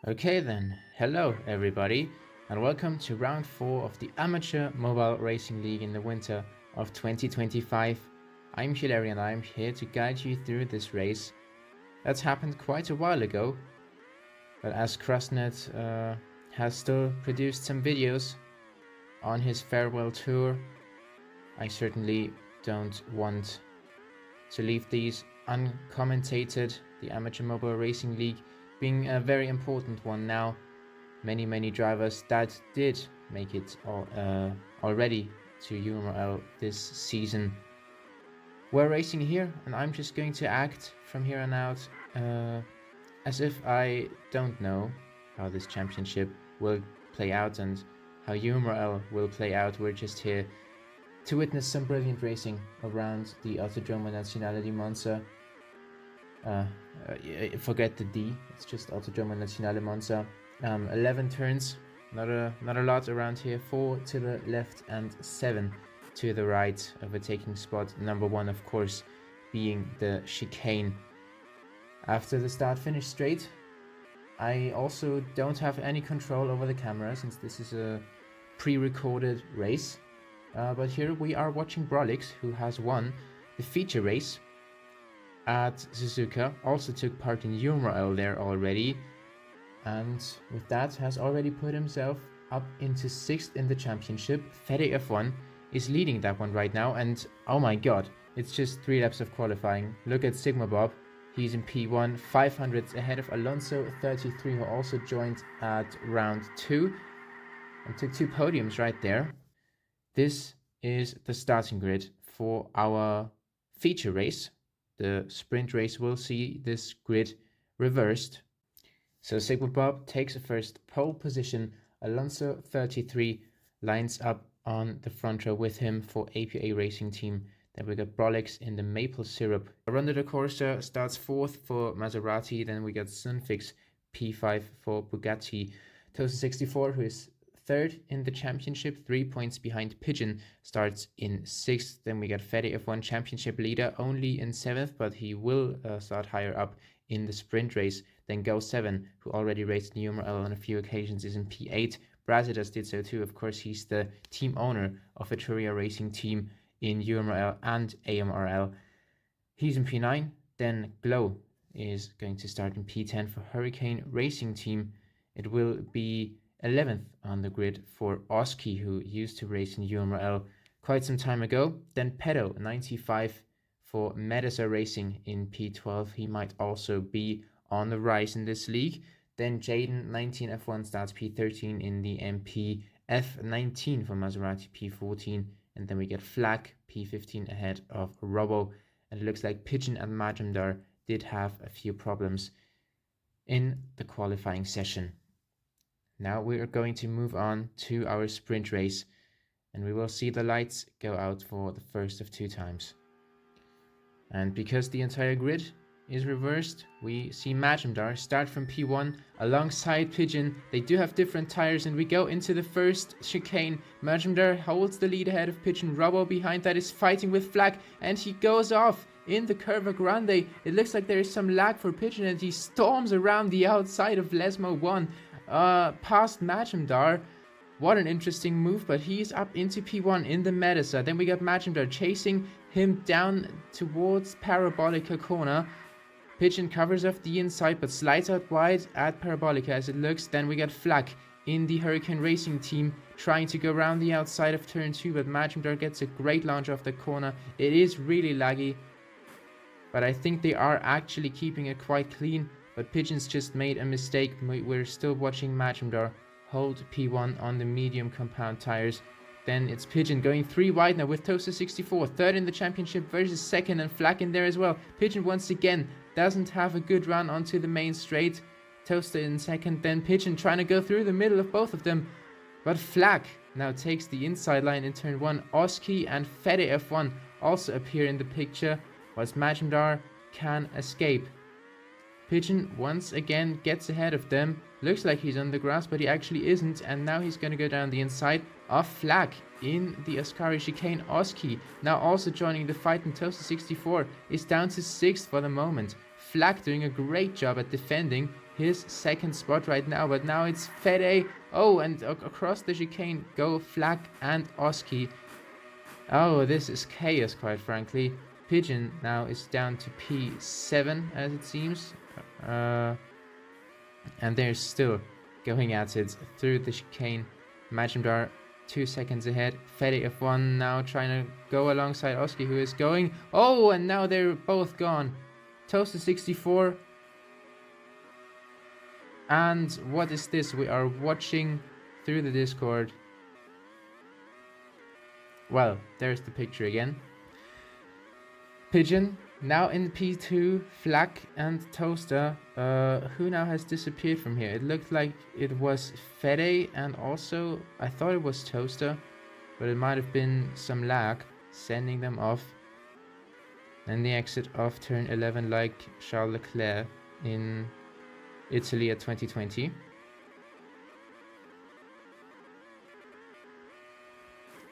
Okay then, hello everybody, and welcome to round 4 of the Amateur Mobile Racing League in the winter of 2025. I'm HUE Larry and I'm here to guide you through this race. That's happened quite a while ago, but as Crustunet has still produced some videos on his farewell tour, I certainly don't want to leave these uncommentated. The Amateur Mobile Racing League being a very important one now. Many drivers that did make it already to UMRL this season were racing here, and I'm just going to act from here on out as if I don't know how this championship will play out and how UMRL will play out. We're just here to witness some brilliant racing around the Autodromo Nazionale di Monza. Forget the D, it's just Autodromo Nazionale Monza. 11 turns, not a lot around here. 4 to the left and 7 to the right, overtaking spot number 1 of course being the chicane. After the start-finish straight, I also don't have any control over the camera since this is a pre-recorded race. But here we are watching Brolix, who has won the feature race at Suzuka, also took part in UMRL there already, and with that has already put himself up into 6th in the championship. Fede F1 is leading that one right now, and oh my god, it's just 3 laps of qualifying. Look at Sigma Bob, he's in P1, 500s ahead of Alonso 33, who also joined at round 2 and took 2 podiums right there. This is the starting grid for our feature race. The sprint race will see this grid reversed. So Sigma Bob takes a first pole position. Alonso 33 lines up on the front row with him for APA Racing Team. Then we got Brolix in the maple syrup. Rondo de Corsa starts 4th for Maserati. Then we got Sunfix P5 for Bugatti. Tosa 64, who is 3rd in the championship, 3 points behind Pigeon, starts in 6th. Then we got Fede F1 championship leader, only in 7th, but he will start higher up in the sprint race. Then Go 7, who already raced in UMRL on a few occasions, is in P8. Brazidas did so too. Of course, he's the team owner of Etruria Racing Team in UMRL and AMRL. He's in P9. Then Glow is going to start in P10 for Hurricane Racing Team. It will be 11th on the grid for Oski, who used to race in UMRL quite some time ago. Then Pedo 95 for Medesa Racing in P12. He might also be on the rise in this league. Then Jaden 19 F1 starts P13 in the MP. F19 for Maserati P14. And then we get Flak P15 ahead of Robo. And it looks like Pigeon and Majumdar did have a few problems in the qualifying session. Now we are going to move on to our sprint race, and we will see the lights go out for the first of 2 times. And because the entire grid is reversed, we see Majumdar start from P1 alongside Pigeon. They do have different tires, and we go into the first chicane. Majumdar holds the lead ahead of Pigeon. Robo behind that is fighting with Flak, and he goes off in the Curva Grande. It looks like there is some lag for Pigeon, and he storms around the outside of Lesmo 1. Past Majumdar. What an interesting move, but he's up into P1 in the Medesa. Then we got Majumdar chasing him down towards Parabolica corner. Pigeon covers off the inside but slides out wide at Parabolica as it looks. Then we got Flak in the Hurricane Racing Team trying to go around the outside of turn 2, but Majumdar gets a great launch off the corner. It is really laggy, but I think they are actually keeping it quite clean. But Pigeon's just made a mistake. We're still watching Majumdar hold P1 on the medium compound tires. Then it's Pigeon going 3 wide now with Tosa 64, 3rd in the championship versus 2nd, and Flak in there as well. Pigeon once again doesn't have a good run onto the main straight. Tosa in 2nd, then Pigeon trying to go through the middle of both of them. But Flak now takes the inside line in turn 1. Oski and Fede F1 also appear in the picture, whilst Majumdar can escape. Pigeon once again gets ahead of them. Looks like he's on the grass, but he actually isn't. And now he's going to go down the inside of Flak in the Ascari chicane. Oski now also joining the fight, and Tosa 64 is down to 6th for the moment. Flak doing a great job at defending his second spot right now, but now it's Fede. Oh, and across the chicane go Flak and Oski. Oh, this is chaos, quite frankly. Pigeon now is down to P7, as it seems. And they're still going at it through the chicane. Majimdar 2 seconds ahead. Fede F1 now trying to go alongside Oski, who is going. Oh, and now they're both gone. Toaster 64. And what is this? We are watching through the Discord. Well, there's the picture again. Pigeon now in P2, Flak and Toaster. Who now has disappeared from here? It looked like it was Fede, and also I thought it was Toaster, but it might have been some lag sending them off. And the exit of turn 11, like Charles Leclerc in Italy at 2020.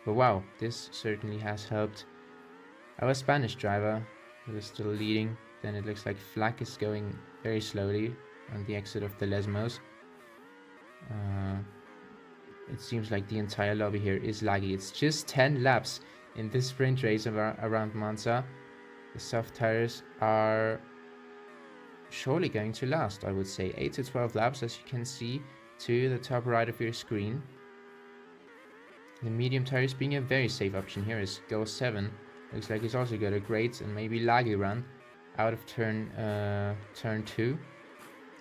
But wow, this certainly has helped. Our Spanish driver, who is still leading. Then it looks like Flak is going very slowly on the exit of the Lesmos. It seems like the entire lobby here is laggy. It's just 10 laps in this sprint race around Monza. The soft tires are surely going to last, I would say. 8 to 12 laps, as you can see to the top right of your screen. The medium tires being a very safe option here is Go 7. Looks like he's also got a great and maybe laggy run out of turn 2.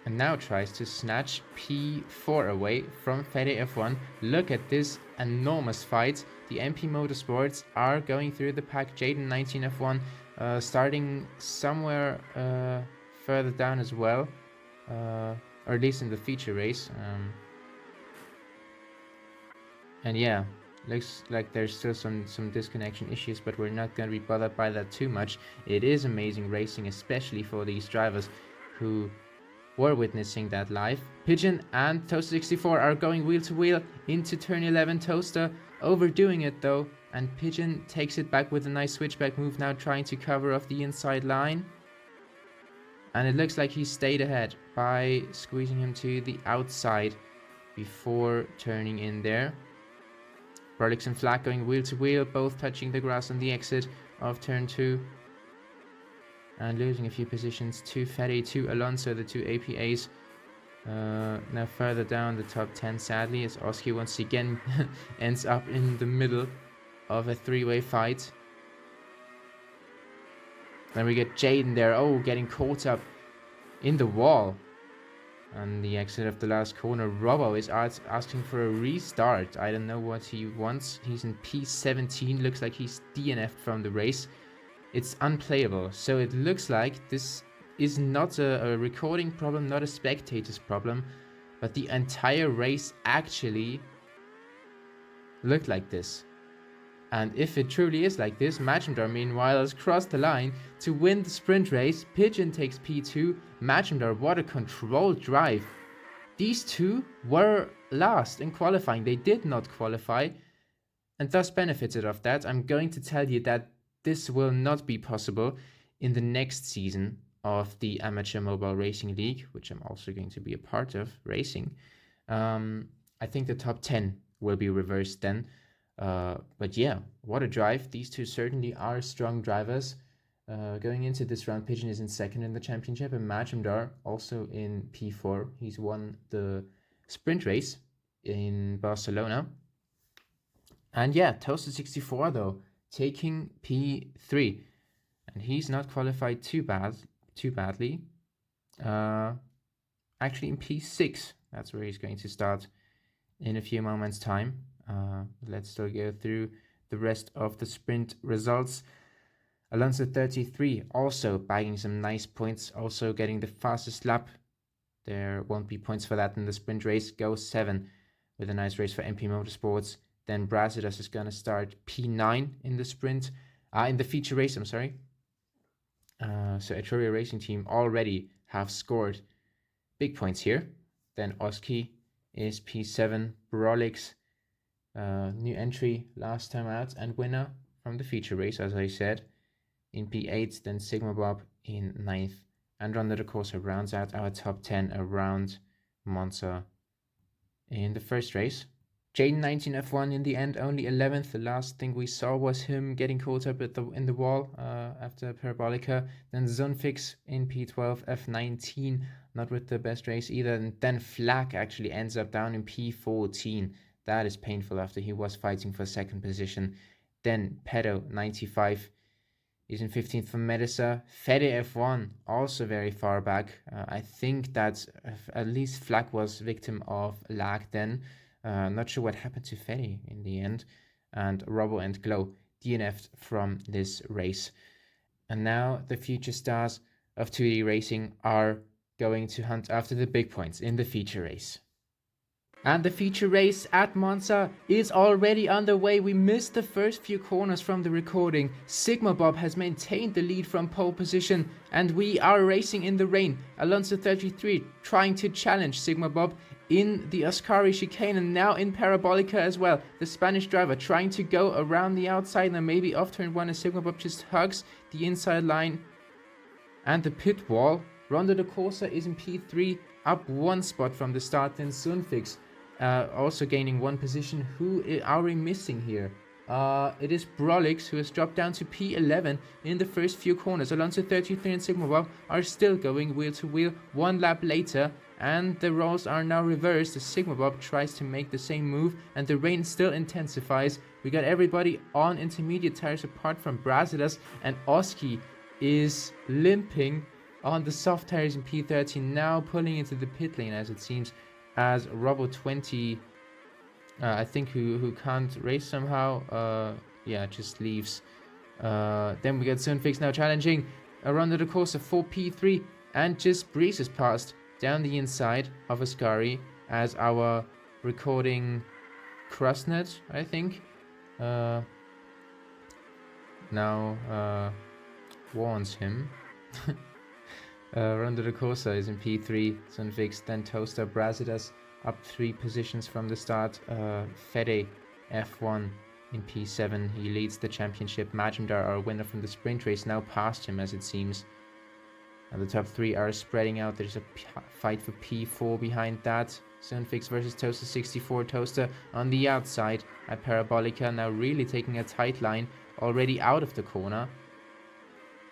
And now tries to snatch P4 away from Fede F1. Look at this enormous fight. The MP Motorsports are going through the pack. Jaden 19 F1 starting somewhere further down as well. Or at least in the feature race. And yeah, looks like there's still some disconnection issues, but we're not going to be bothered by that too much. It is amazing racing, especially for these drivers who were witnessing that live. Pigeon and Toaster 64 are going wheel to wheel into turn 11. Toaster overdoing it though, and Pigeon takes it back with a nice switchback move, now trying to cover off the inside line. And it looks like he stayed ahead by squeezing him to the outside before turning in there. Brolix and Flak going wheel to wheel, both touching the grass on the exit of turn 2. And losing a few positions to Fede, to Alonso, the two APAs. Now further down the top 10, sadly, as Oski once again ends up in the middle of a three-way fight. Then we get Jaden there, getting caught up in the wall. On the exit of the last corner, Robbo is asking for a restart. I don't know what he wants. He's in P17, looks like he's DNF'd from the race. It's unplayable, so it looks like this is not a recording problem, not a spectator's problem, but the entire race actually looked like this. And if it truly is like this, Majimdar meanwhile has crossed the line to win the sprint race. Pigeon takes P2. Majimdar, what a controlled drive. These two were last in qualifying. They did not qualify and thus benefited of that. I'm going to tell you that this will not be possible in the next season of the Amateur Mobile Racing League, which I'm also going to be a part of racing. I think the top 10 will be reversed then. But yeah, what a drive. These two certainly are strong drivers. Going into this round, Pigeon is in second in the championship, and Majimdar also in P4. He's won the sprint race in Barcelona. And yeah, Toaster 64 though, taking P3, and he's not qualified too badly. Actually in P6, that's where he's going to start in a few moments time. Let's still go through the rest of the sprint results. Alonso 33 also bagging some nice points, also getting the fastest lap. There won't be points for that in the sprint race. Go 7 with a nice race for MP Motorsports. Then Brasidas is going to start P9 in the sprint, in the feature race, I'm sorry. So Etruria Racing Team already have scored big points here. Then Oski is P7, Brolix, new entry last time out and winner from the feature race, as I said, in P8, then Sigma Bob in 9th And Ronda de Corsa rounds out our top 10 around Monza in the first race. Jaden 19 F1 in the end, only 11th. The last thing we saw was him getting caught up in the wall after Parabolica. Then Zonfix in P12, F19, not with the best race either. And then Flak actually ends up down in P14. That is painful after he was fighting for second position. Then Pedo 95 is in 15th for Medisa. Fede F1 also very far back. I think that at least Flak was victim of lag then. Not sure what happened to Fede in the end. And Robo and Glow DNF'd from this race. And now the future stars of 2D racing are going to hunt after the big points in the feature race. And the feature race at Monza is already underway. We missed the first few corners from the recording. Sigma Bob has maintained the lead from pole position, and we are racing in the rain. Alonso 33 trying to challenge Sigma Bob in the Ascari chicane and now in Parabolica as well. The Spanish driver trying to go around the outside and maybe off turn 1 as Sigma Bob just hugs the inside line and the pit wall. Ronda de Corsa is in P3, up 1 spot from the start. Then Sunfix also gaining 1 position. Who are we missing here? It is Brolix, who has dropped down to P11 in the first few corners. Alonso 33 and Sigma Bob are still going wheel to wheel 1 lap later, and the roles are now reversed as Sigma Bob tries to make the same move and the rain still intensifies. We got everybody on intermediate tires apart from Brasidas, and Oski is limping on the soft tires in P13, now pulling into the pit lane as it seems, as Robo 20, I think who can't race somehow, just leaves. Then we get Sunfix now challenging Ronda de Corsa for P3 and just breezes past down the inside of Ascari as our recording Crustunet, I think, now warns him. Ronda de Corsa is in P3, Sunfix, then Toaster, Brasidas up 3 positions from the start. Fede F1 in P7, he leads the championship. Majumdar, our winner from the sprint race, now past him as it seems. And the top 3 are spreading out. There's a fight for P4 behind that. Sunfix versus Toaster 64. Toaster on the outside at Parabolica, now really taking a tight line, already out of the corner.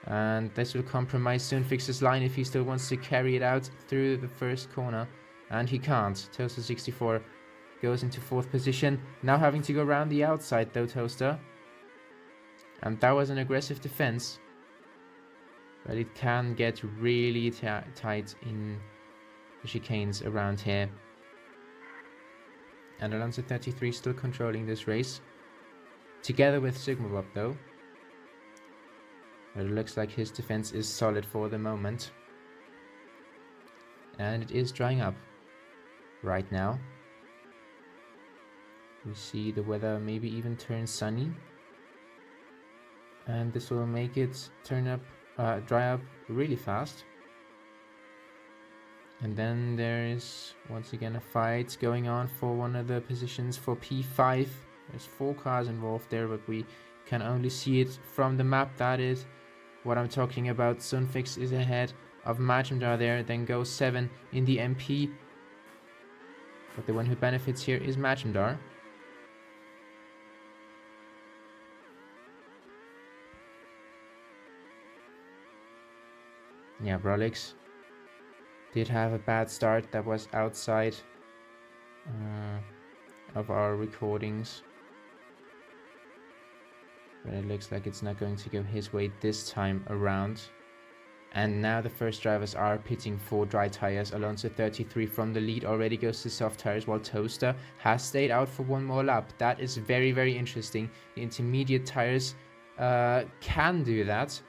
And this will compromise Sunfix's line if he still wants to carry it out through the first corner. And he can't. Toaster 64 goes into 4th position. Now having to go around the outside though, Toaster. And that was an aggressive defense. But it can get really tight in the chicanes around here. And Alonso 33 still controlling this race. Together with Sigma Bob though. But it looks like his defense is solid for the moment. And it is drying up right now. We see the weather maybe even turn sunny. And this will make it dry up really fast. And then there is once again a fight going on for one of the positions for P5. There's 4 cars involved there, but we can only see it from the map. That is what I'm talking about. Sunfix is ahead of Majumdar there, then goes 7 in the MP. But the one who benefits here is Majumdar. Yeah, Brolix did have a bad start. That was outside of our recordings. But it looks like it's not going to go his way this time around. And now the first drivers are pitting for dry tires. Alonso 33 from the lead already goes to soft tires, while Toaster has stayed out for 1 more lap. That is very, very interesting. The intermediate tires can do that,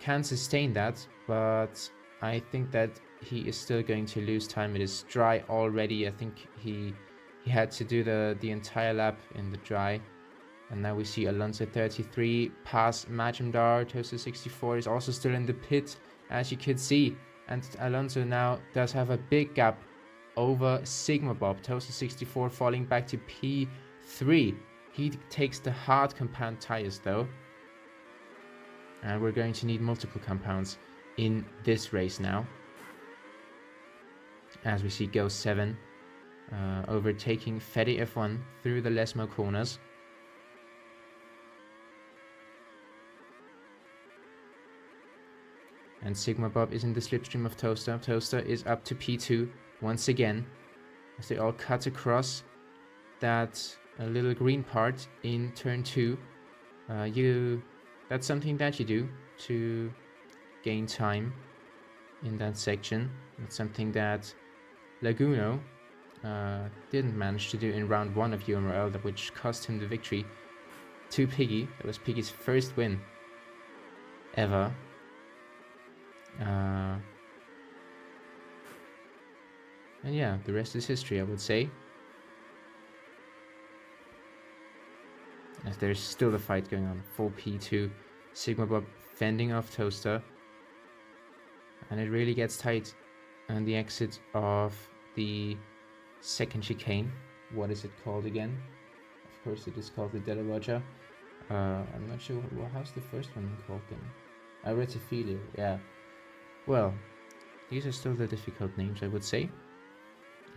can sustain that, but I think that he is still going to lose time. It is dry already. I think he had to do the entire lap in the dry. And now we see Alonso 33 pass Majumdar. Toaster 64 is also still in the pit, as you could see. And Alonso now does have a big gap over Sigma Bob. Toaster 64 falling back to P3. He takes the hard compound tires though. And we're going to need multiple compounds in this race now. As we see Go 7 overtaking Fetty F1 through the Lesmo corners. And Sigma Bob is in the slipstream of Toaster. Toaster is up to P2 once again, as they all cut across that little green part in turn 2. That's something that you do to gain time in that section. It's something that Laguno didn't manage to do in round 1 of UMRL, which cost him the victory to Piggy. That was Piggy's first win ever. And yeah, the rest is history, I would say. As there's still a fight going on. Full P2, Sigma Bob fending off Toaster. And it really gets tight on the exit of the second chicane. What is it called again? Of course it is called the Della Loggia. I'm not sure, how's the first one called then? Aretophilia, yeah. Well, these are still the difficult names, I would say.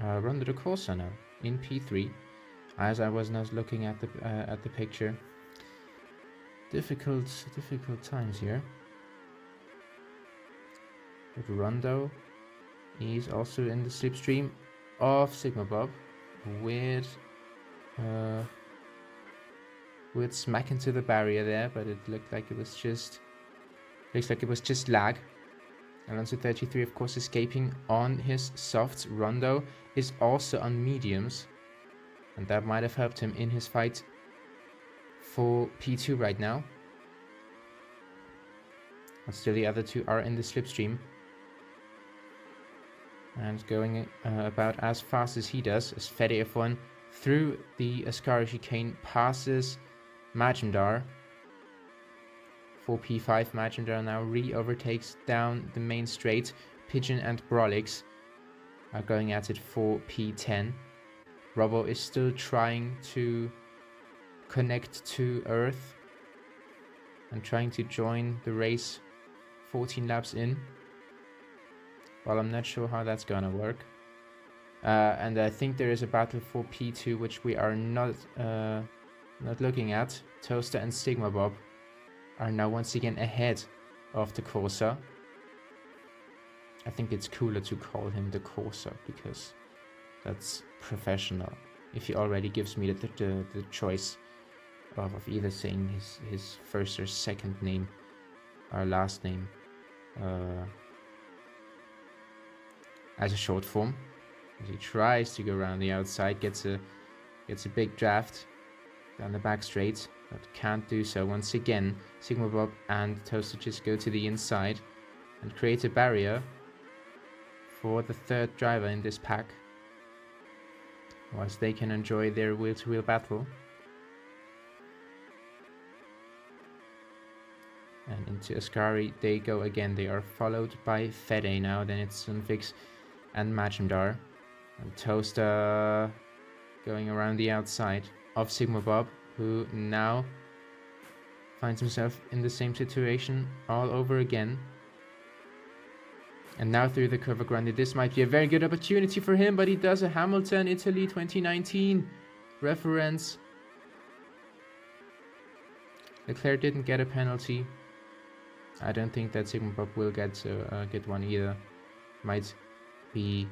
Rondo de Corsa now, in P3. As I was not looking at the picture. Difficult times here. But Rondo is also in the slipstream of Sigma Bob with smack into the barrier there, but it looked like it was just lag. Alonso 33 of course escaping on his softs. Rondo is also on mediums, and that might have helped him in his fight for P2 right now. But still the other two are in the slipstream and going about as fast as he does, as Fede F1 through the Ascari chicane passes Majumdar. For P5, Majumdar now re-overtakes down the main straight. Pigeon and Brolix are going at it for P10. Robbo is still trying to connect to Earth and trying to join the race 14 laps in. Well, I'm not sure how that's gonna work. And I think there is a battle for P2, which we are not looking at. Toaster and Sigma Bob are now once again ahead of the Corsa. I think it's cooler to call him the Corsa because that's professional. If he already gives me the choice of either saying his first or second name or last name as a short form. As he tries to go around the outside, gets a big draft down the back straight, but can't do so. Once again, Sigma Bob and Toaster just go to the inside and create a barrier for the third driver in this pack, whilst they can enjoy their wheel-to-wheel battle. And into Ascari they go again. They are followed by Fede now. Then it's Sunfix and Majumdar. And Toaster going around the outside of Sigma Bob, who now finds himself in the same situation all over again. And now through the Curva Grande, this might be a very good opportunity for him, but he does a Hamilton Italy 2019 reference. Leclerc didn't get a penalty. I don't think that Sigma Bob will get one either. Might be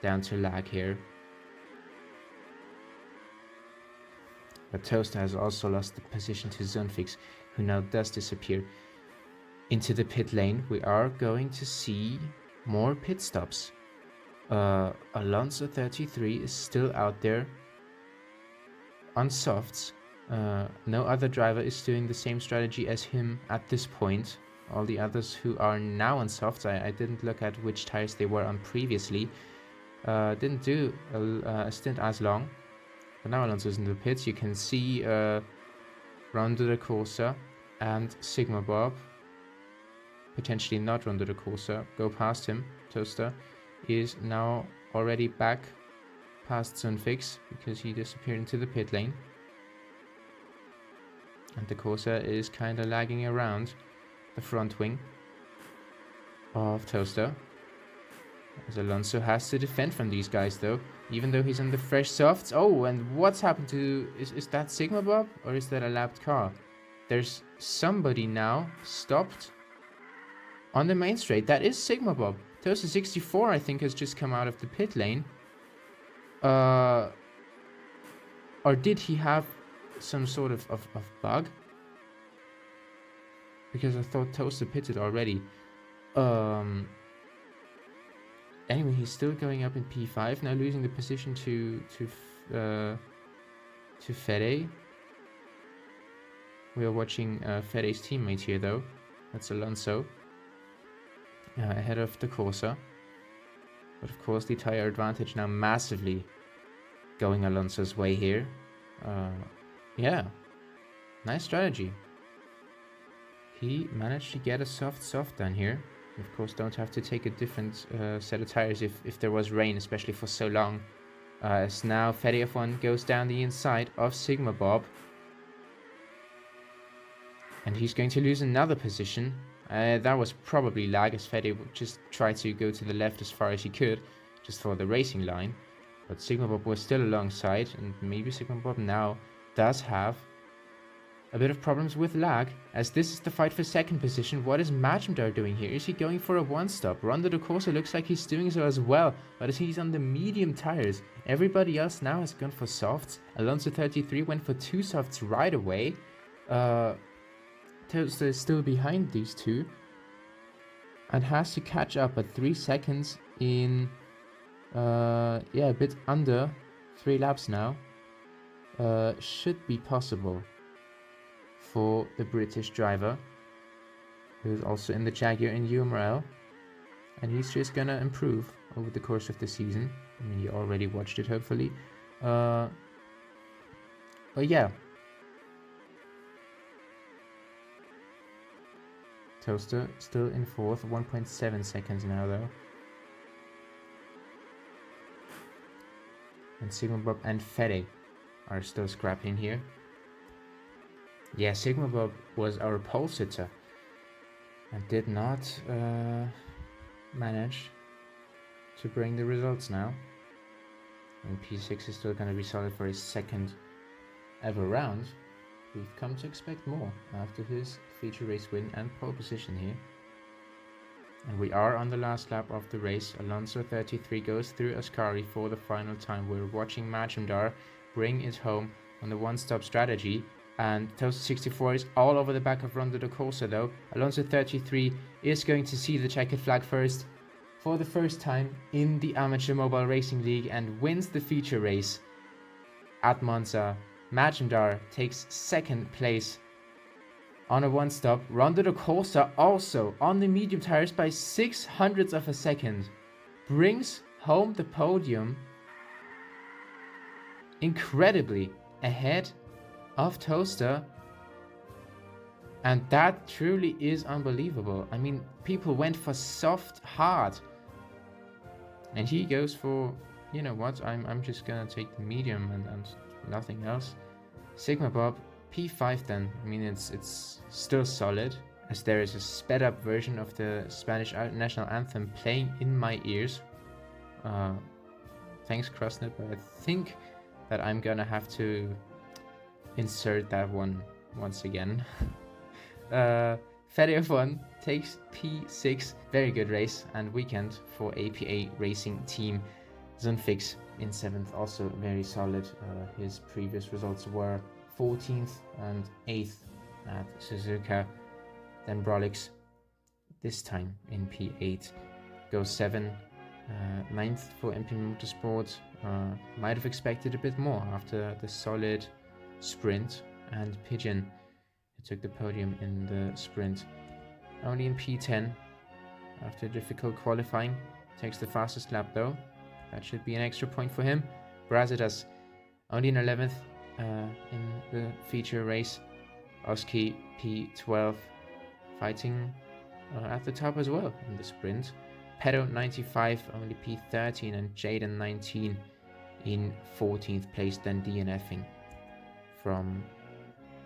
down to lag here. But Toaster has also lost the position to Zonfix, who now does disappear into the pit lane. We are going to see more pit stops. Alonso 33 is still out there on softs. No other driver is doing the same strategy as him at this point. All the others who are now on softs, I didn't look at which tires they were on previously. Didn't do a stint as long. But now Alonso's in the pits. You can see Rondo de Corsa and Sigma Bob, potentially not Rondo de Corsa, go past him. Toaster is now already back past Sunfix because he disappeared into the pit lane. And the Corsa is kind of lagging around the front wing. of Toaster. As Alonso has to defend from these guys though, even though he's on the fresh softs. Oh, and what's happened to... Is that Sigma Bob or is that a lapped car? There's somebody now stopped on the main straight. That is Sigma Bob. Toaster 64 I think has just come out of the pit lane. Or did he have some sort of bug? Because I thought Toaster pitted already. Anyway, he's still going up in P5, now losing the position to Fede. We are watching Fede's teammate here though. That's Alonso. Ahead of the Corsa. But of course the tire advantage now massively going Alonso's way here. Yeah, nice strategy. He managed to get a soft done here. Of course, don't have to take a different set of tires if there was rain, especially for so long. As now Fede F1 goes down the inside of Sigma Bob. And he's going to lose another position. That was probably lag, as Fede would just try to go to the left as far as he could, just for the racing line. But Sigma Bob was still alongside, and maybe Sigma Bob now does have a bit of problems with lag, as this is the fight for second position. What is Majumdar doing here? Is he going for a one-stop? Rondo de Corsa looks like he's doing so as well, but as he's on the medium tires. Everybody else now has gone for softs. Alonso 33 went for 2 softs right away. Toaster is still behind these two and has to catch up at 3 seconds in a bit under 3 laps now. Should be possible for the British driver, who's also in the Jaguar in UMRL, and he's just gonna improve over the course of the season. I mean, you already watched it, hopefully. But yeah, Toaster still in 4th, 1.7 seconds now though. And Sigma Bob and Fede are still scrapping here. Yeah, Sigma Bob was our pole sitter and did not manage to bring the results now. And P6 is still going to be solid for his second ever round. We've come to expect more after his feature race win and pole position here. And we are on the last lap of the race. Alonso 33 goes through Ascari for the final time. We're watching Majumdar bring it home on the one-stop strategy. And Toaster 64 is all over the back of Rondo de Corsa though. Alonso 33 is going to see the checkered flag first for the first time in the Amateur Mobile Racing League and wins the feature race at Monza. Majumdar takes second place on a one-stop. Rondo de Corsa also on the medium tires by 0.06 of a second. Brings home the podium incredibly ahead of Toaster, and that truly is unbelievable. I mean, people went for soft hard, and he goes for, you know what, I'm just gonna take the medium and nothing else. Sigma Bob P5 then. I mean, it's still solid, as there is a sped up version of the Spanish national anthem playing in my ears. Thanks Crustunet, but I think that I'm gonna have to insert that one once again. Fede F1 takes P6. Very good race and weekend for APA Racing Team. Zunfix in 7th, also very solid. His previous results were 14th and 8th at Suzuka. Then Brolix, this time in P8, goes 7. 9th for MP Motorsport. Might have expected a bit more after the solid sprint, and Pigeon, who took the podium in the sprint, only in P10 after difficult qualifying. Takes the fastest lap though. That should be an extra point for him. Brazidas only in 11th in the feature race. Oski P12 fighting at the top as well in the sprint. Pedo 95 only P13, and Jaden 19 in 14th place, then DNFing from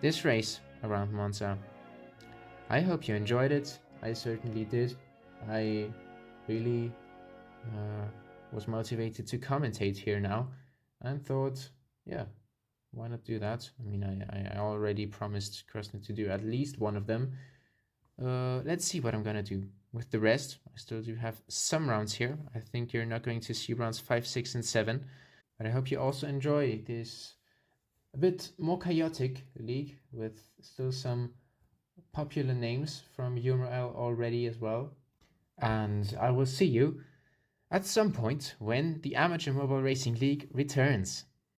this race around Monza. I hope you enjoyed it. I certainly did. I really was motivated to commentate here now and thought, yeah, why not do that? I mean, I already promised Crustunet to do at least one of them. Let's see what I'm gonna do with the rest. I still do have some rounds here. I think you're not going to see rounds 5, 6, and 7. But I hope you also enjoy this a bit more chaotic league with still some popular names from UML already as well. And I will see you at some point when the Amateur Mobile Racing League returns.